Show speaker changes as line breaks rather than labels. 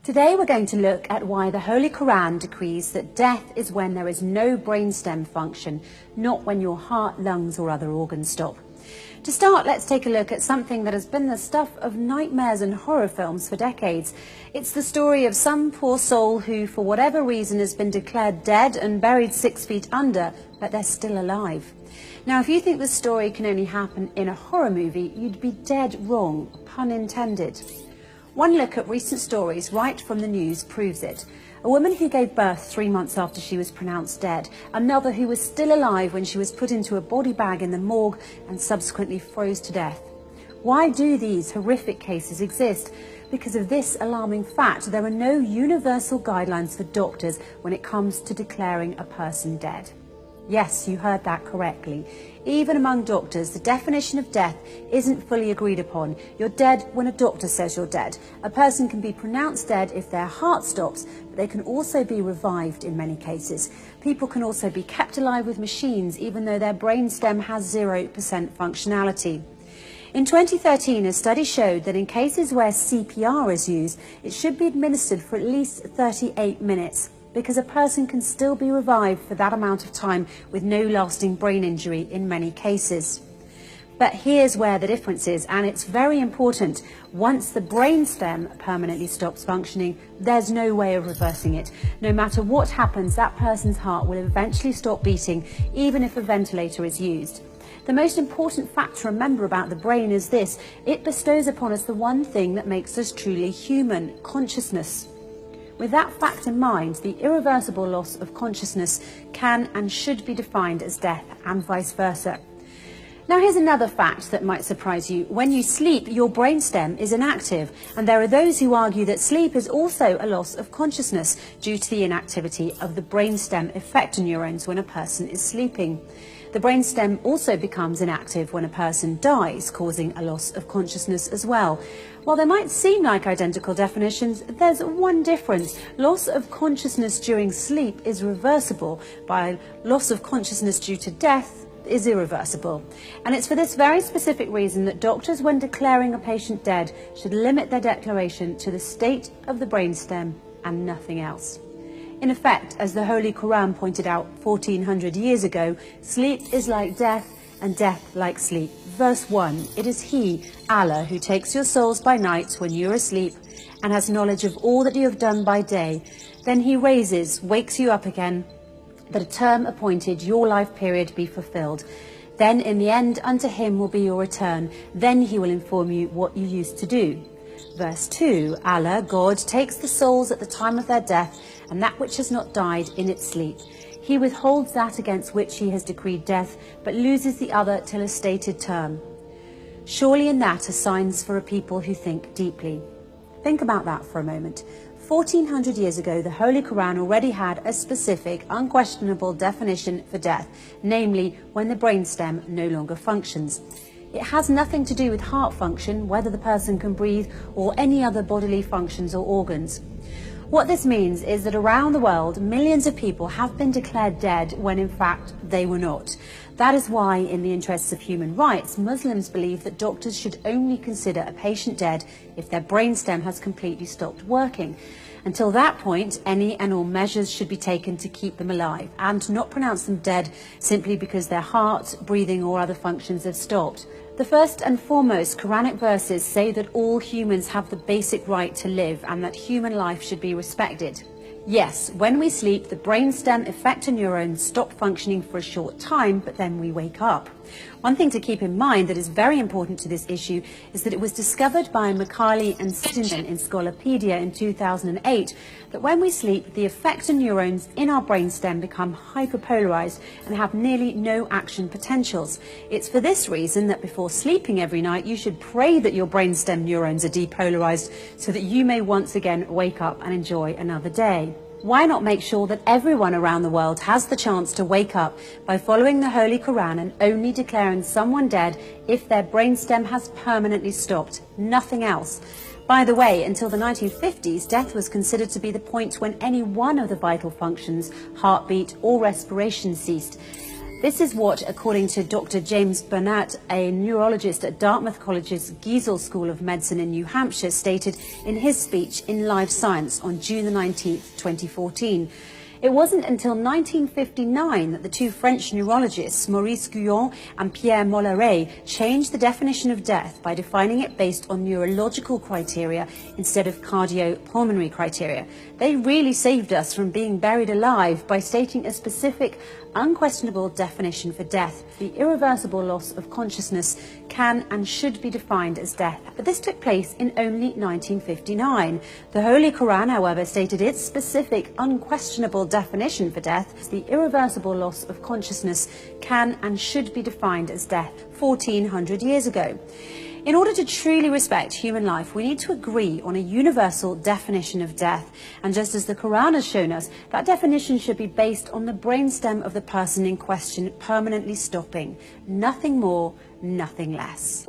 Today we're going to look at why the Holy Quran decrees that death is when there is no brainstem function, not when your heart, lungs or other organs stop. To start, let's take a look at something that has been the stuff of nightmares and horror films for decades. It's the story of some poor soul who, for whatever reason, has been declared dead and buried 6 feet under, but they're still alive. Now, if you think this story can only happen in a horror movie, you'd be dead wrong, pun intended. One look at recent stories right from the news proves it. A woman who gave birth 3 months after she was pronounced dead, another who was still alive when she was put into a body bag in the morgue and subsequently froze to death. Why do these horrific cases exist? Because of this alarming fact, there are no universal guidelines for doctors when it comes to declaring a person dead. Yes, you heard that correctly. Even among doctors, the definition of death isn't fully agreed upon. You're dead when a doctor says you're dead. A person can be pronounced dead if their heart stops, but they can also be revived in many cases. People can also be kept alive with machines, even though their brainstem has 0% functionality. In 2013, a study showed that in cases where CPR is used, it should be administered for at least 38 minutes. Because a person can still be revived for that amount of time with no lasting brain injury in many cases. But here's where the difference is, and it's very important. Once the brainstem permanently stops functioning, there's no way of reversing it. No matter what happens, that person's heart will eventually stop beating, even if a ventilator is used. The most important fact to remember about the brain is this: it bestows upon us the one thing that makes us truly human: consciousness. With that fact in mind, the irreversible loss of consciousness can and should be defined as death, and vice versa. Now here's another fact that might surprise you. When you sleep, your brainstem is inactive, and there are those who argue that sleep is also a loss of consciousness due to the inactivity of the brainstem effector neurons when a person is sleeping. The brainstem also becomes inactive when a person dies, causing a loss of consciousness as well. While they might seem like identical definitions, there's one difference. Loss of consciousness during sleep is reversible, while loss of consciousness due to death is irreversible. And it's for this very specific reason that doctors, when declaring a patient dead, should limit their declaration to the state of the brainstem and nothing else. In effect, as the Holy Quran pointed out 1400 years ago, sleep is like death and death like sleep. Verse 1, it is He, Allah, who takes your souls by night when you are asleep and has knowledge of all that you have done by day. Then He wakes you up again, that a term appointed, your life period, be fulfilled. Then in the end unto Him will be your return. Then He will inform you what you used to do. Verse 2, Allah, God, takes the souls at the time of their death, and that which has not died in its sleep. He withholds that against which He has decreed death, but loses the other till a stated term. Surely in that are signs for a people who think deeply. Think about that for a moment. 1400 years ago, the Holy Quran already had a specific, unquestionable definition for death, namely when the brainstem no longer functions. It has nothing to do with heart function, whether the person can breathe, or any other bodily functions or organs. What this means is that around the world, millions of people have been declared dead when in fact they were not. That is why, in the interests of human rights, Muslims believe that doctors should only consider a patient dead if their brainstem has completely stopped working. Until that point, any and all measures should be taken to keep them alive and not pronounce them dead simply because their heart, breathing or other functions have stopped. The first and foremost Quranic verses say that all humans have the basic right to live and that human life should be respected. Yes, when we sleep, the brainstem effector neurons stop functioning for a short time, but then we wake up. One thing to keep in mind that is very important to this issue is that it was discovered by Macaulay and Sittington in Scolopedia in 2008 that when we sleep, the effector neurons in our brainstem become hyperpolarized and have nearly no action potentials. It's for this reason that before sleeping every night, you should pray that your brainstem neurons are depolarized so that you may once again wake up and enjoy another day. Why not make sure that everyone around the world has the chance to wake up by following the Holy Quran and only declaring someone dead if their brainstem has permanently stopped, nothing else? By the way, until the 1950s, death was considered to be the point when any one of the vital functions, heartbeat or respiration, ceased. This is what, according to Dr. James Burnett, a neurologist at Dartmouth College's Giesel School of Medicine in New Hampshire, stated in his speech in Live Science on June the 19th, 2014. It wasn't until 1959 that the two French neurologists, Maurice Guyon and Pierre Molleret, changed the definition of death by defining it based on neurological criteria instead of cardiopulmonary criteria. They really saved us from being buried alive by stating a specific, unquestionable definition for death. The irreversible loss of consciousness can and should be defined as death. But this took place in only 1959. The Holy Quran, however, stated its specific, unquestionable definition for death. The irreversible loss of consciousness can and should be defined as death 1400 years ago. In order to truly respect human life, we need to agree on a universal definition of death. And just as the Quran has shown us, that definition should be based on the brainstem of the person in question permanently stopping. Nothing more, nothing less.